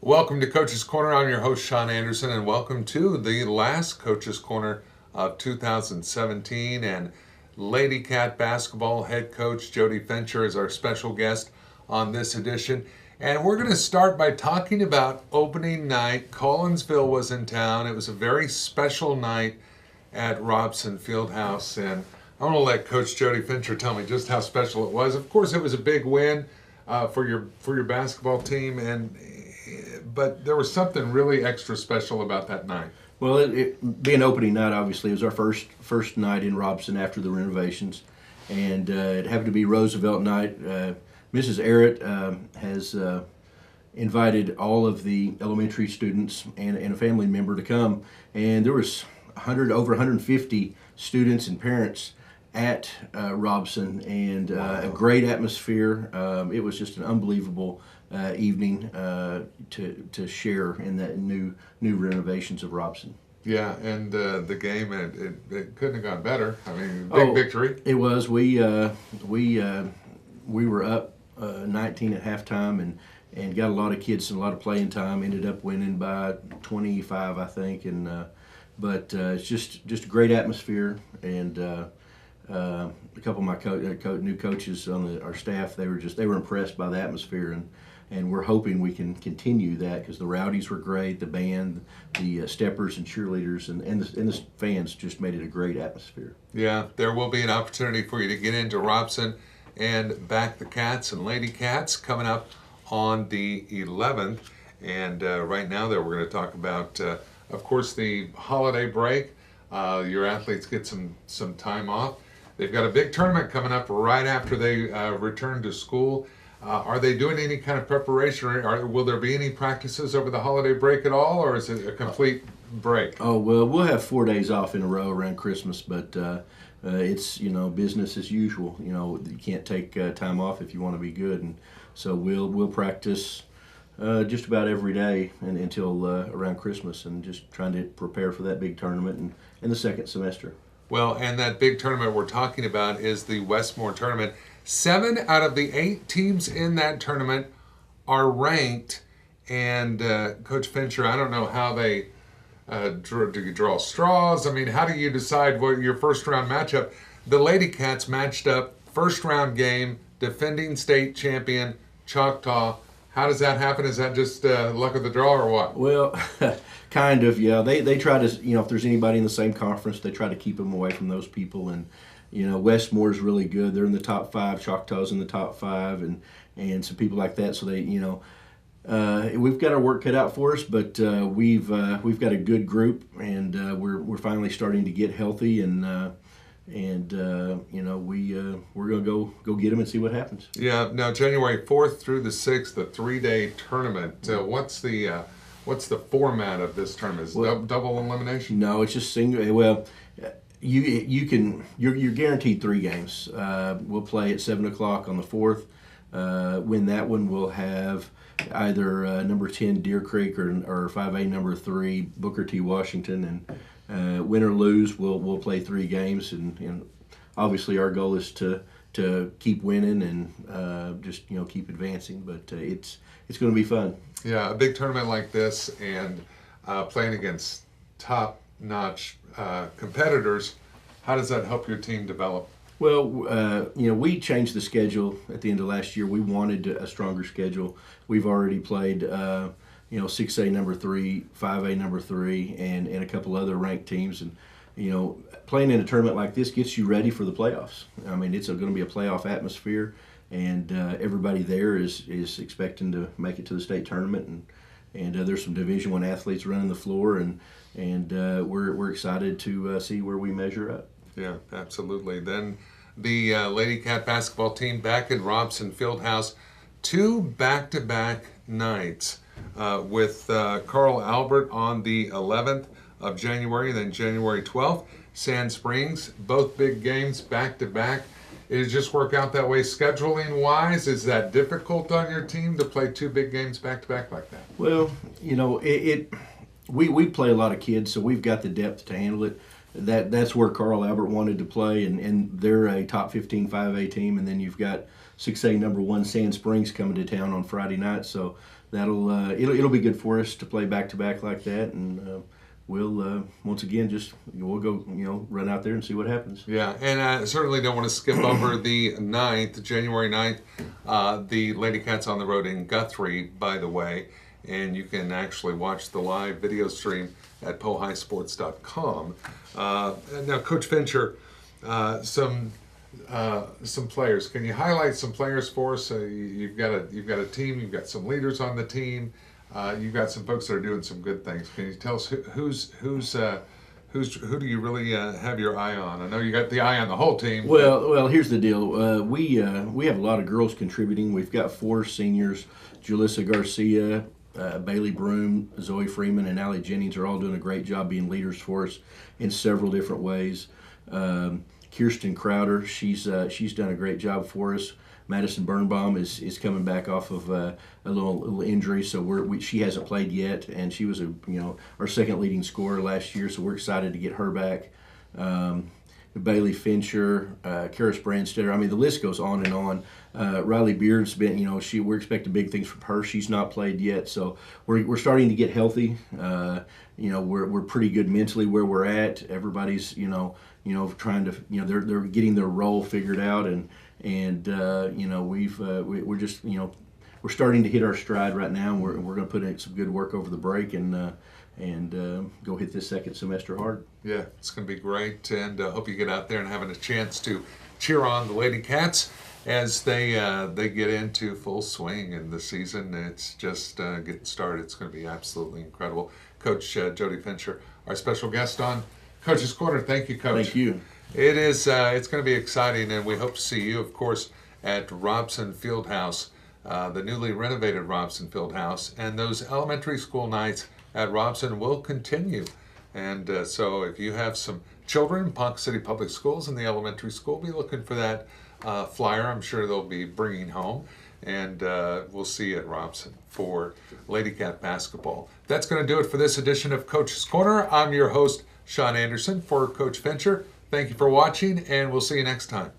Welcome to Coach's Corner. I'm your host, Sean Anderson, and welcome to the last Coach's Corner of 2017. And Lady Cat basketball head coach Jody Fincher is our special guest on this edition. And we're going to start by talking about opening night. Collinsville was in town. It was a very special night at Robson Fieldhouse. And I want to let Coach Jody Fincher tell me just how special it was. Of course, it was a big win for your basketball team, but there was something really extra special about that night. Well, it being opening night, obviously, it was our first night in Robson after the renovations, and it happened to be Roosevelt night. Mrs. Arrett has invited all of the elementary students and a family member to come, and there was over 150 students and parents at Robson, and a great atmosphere. It was just an unbelievable evening to share in that new renovations of Robson. Yeah, and the game it couldn't have gone better. I mean, big victory. It was. We were up 19 at halftime and got a lot of kids and a lot of playing time. Ended up winning by 25, I think. And but it's just a great atmosphere, and a couple of my new coaches on our staff, they were impressed by the atmosphere, and we're hoping we can continue that because the Rowdies were great, the band, the steppers and cheerleaders, and the fans just made it a great atmosphere. Yeah, there will be an opportunity for you to get into Robson and back the Cats and Lady Cats coming up on the 11th. And right now, there we're going to talk about, of course, the holiday break. Your athletes get some time off. They've got a big tournament coming up right after they return to school. Are they doing any kind of preparation, or will there be any practices over the holiday break at all, or is it a complete break? Oh, well, we'll have 4 days off in a row around Christmas, but it's, business as usual. You can't take time off if you want to be good, and so we'll practice just about every day until around Christmas, and just trying to prepare for that big tournament and the second semester. Well, and that big tournament we're talking about is the Westmoore Tournament. 7 out of the 8 teams in that tournament are ranked. And Coach Fincher, I don't know how they do you draw straws? I mean, how do you decide what your first round matchup? The Lady Cats matched up first round game, defending state champion Choctaw. How does that happen? Is that just luck of the draw or what? Well, kind of, yeah. They try to, if there's anybody in the same conference, they try to keep them away from those people. And, Westmore's really good. They're in the top 5. Choctaw's in the top 5, and some people like that. So they, we've got our work cut out for us, but we've got a good group, and we're finally starting to get healthy, and we're gonna go get them and see what happens. Yeah. Now, January 4th through the 6th, a 3-day tournament. What's the format of this tournament? Is it double elimination? No, it's just single. Well, you're guaranteed 3 games. We'll play at 7:00 on the 4th. Win that one, we'll have either number 10 Deer Creek or 5A number 3 Booker T. Washington, and win or lose, we'll play 3 games, and obviously our goal is to keep winning and just keep advancing. But it's going to be fun. Yeah, a big tournament like this, and playing against top-notch competitors. How does that help your team develop? Well, we changed the schedule at the end of last year. We wanted a stronger schedule. We've already played 6A number 3, 5A number 3, and a couple other ranked teams. And, playing in a tournament like this gets you ready for the playoffs. I mean, it's going to be a playoff atmosphere, and everybody there is expecting to make it to the state tournament. And there's some Division I athletes running the floor, and we're excited to see where we measure up. Yeah, absolutely. Then the Lady Cat basketball team back in Robson Fieldhouse, 2 back-to-back nights with Carl Albert on the 11th of January, then January 12th, Sand Springs, both big games back-to-back. It just work out that way scheduling-wise? Is that difficult on your team to play 2 big games back-to-back like that? Well, we play a lot of kids, so we've got the depth to handle it. That's where Carl Albert wanted to play, and they're a top 15 5A team, and then you've got 6A number 1 Sand Springs coming to town on Friday night. So it'll be good for us to play back to back like that, and we'll once again we'll go run out there and see what happens. Yeah, and I certainly don't want to skip over the 9th, January 9th, the Lady Cats on the road in Guthrie, by the way, and you can actually watch the live video stream at pohighsports.com. Now, Coach Fincher, some players. Can you highlight some players for us? You've got a team. You've got some leaders on the team. You've got some folks that are doing some good things. Can you tell us who do you really have your eye on? I know you got the eye on the whole team. Well, here's the deal. We have a lot of girls contributing. We've got 4 seniors: Julissa Garcia, Bailey Broom, Zoe Freeman, and Allie Jennings are all doing a great job being leaders for us in several different ways. Kirsten Crowder, she's done a great job for us. Madison Birnbaum is coming back off of a little injury, so she hasn't played yet, and she was our second leading scorer last year, so we're excited to get her back. Bailey Fincher, Karis Brandstetter. I mean, the list goes on and on. Riley Beard's been, we're expecting big things from her. She's not played yet, so we're starting to get healthy. We're pretty good mentally where we're at. Everybody's, trying to, they're getting their role figured out, and we're starting to hit our stride right now. And we're going to put in some good work over the break and go hit this second semester hard. Yeah, it's going to be great, and hope you get out there and having a chance to cheer on the Lady Cats as they get into full swing in the season. It's just getting started. It's going to be absolutely incredible. Coach Jody Fincher, our special guest on Coach's Corner. Thank you, Coach. Thank you. It is. It's going to be exciting, and we hope to see you, of course, at Robson Fieldhouse, the newly renovated Robson Fieldhouse, and those elementary school nights at Robson will continue. And so if you have some children in Ponca City Public Schools in the elementary school, be looking for that flyer. I'm sure they'll be bringing home. And we'll see you at Robson for Lady Cat basketball. That's going to do it for this edition of Coach's Corner. I'm your host, Sean Anderson, for Coach Fincher. Thank you for watching, and we'll see you next time.